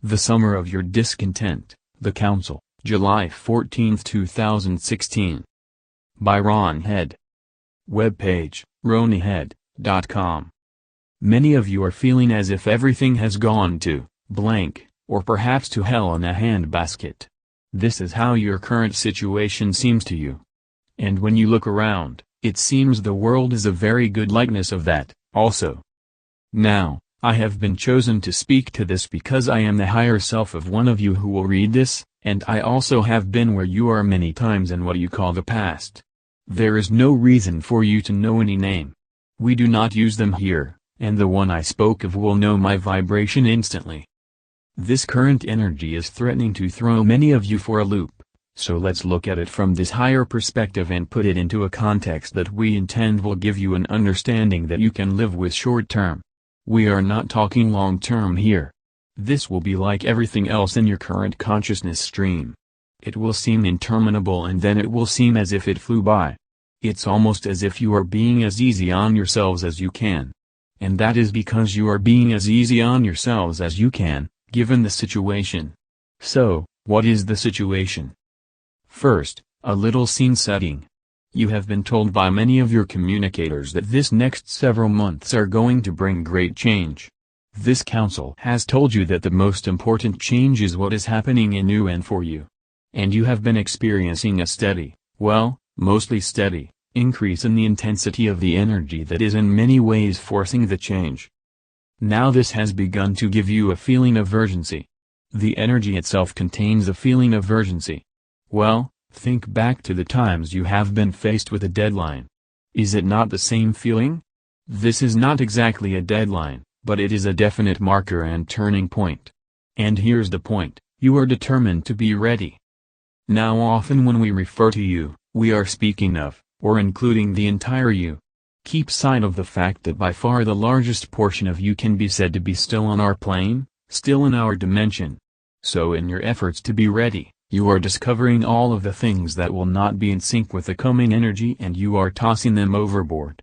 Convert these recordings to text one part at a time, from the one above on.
The Summer of Your Discontent, The Council, July 14, 2016. By Ron Head. Webpage, ronyhead.com. Many of you are feeling as if everything has gone to blank, or perhaps to hell in a handbasket. This is how your current situation seems to you. And when you look around, it seems the world is a very good likeness of that, also. Now, I have been chosen to speak to this because I am the higher self of one of you who will read this, and I also have been where you are many times in what you call the past. There is no reason for you to know any name. We do not use them here, and the one I spoke of will know my vibration instantly. This current energy is threatening to throw many of you for a loop, so let's look at it from this higher perspective and put it into a context that we intend will give you an understanding that you can live with short term. We are not talking long term here. This will be like everything else in your current consciousness stream. It will seem interminable and then it will seem as if it flew by. It's almost as if you are being as easy on yourselves as you can. And that is because you are being as easy on yourselves as you can, given the situation. So, what is the situation? First, a little scene setting. You have been told by many of your communicators that this next several months are going to bring great change. This council has told you that the most important change is what is happening in you and for you. And you have been experiencing a steady, well, mostly steady, increase in the intensity of the energy that is in many ways forcing the change. Now this has begun to give you a feeling of urgency. The energy itself contains a feeling of urgency. Well, think back to the times you have been faced with a deadline. Is it not the same feeling? This is not exactly a deadline, but it is a definite marker and turning point. And here's the point, you are determined to be ready. Now often when we refer to you, we are speaking of, or including the entire you. Keep sight of the fact that by far the largest portion of you can be said to be still on our plane, still in our dimension. So in your efforts to be ready, you are discovering all of the things that will not be in sync with the coming energy and you are tossing them overboard.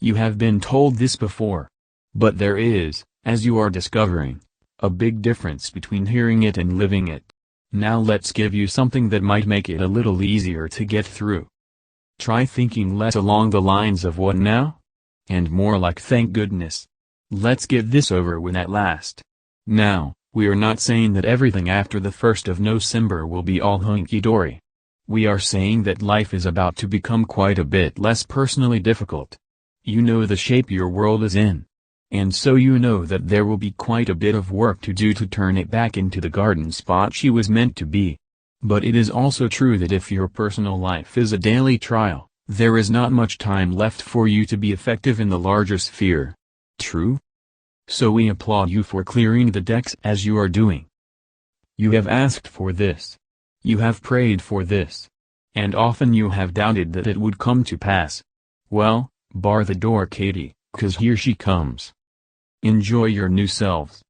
You have been told this before. But there is, as you are discovering, a big difference between hearing it and living it. Now let's give you something that might make it a little easier to get through. Try thinking less along the lines of what now? And more like thank goodness. Let's get this over with at last. Now, we are not saying that everything after the 1st of November will be all hunky-dory. We are saying that life is about to become quite a bit less personally difficult. You know the shape your world is in. And so you know that there will be quite a bit of work to do to turn it back into the garden spot she was meant to be. But it is also true that if your personal life is a daily trial, there is not much time left for you to be effective in the larger sphere. True? So we applaud you for clearing the decks as you are doing. You have asked for this. You have prayed for this. And often you have doubted that it would come to pass. Well, bar the door, Katie, 'cause here she comes. Enjoy your new selves.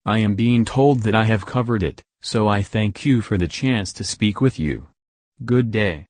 I am being told that I have covered it, so I thank you for the chance to speak with you. Good day.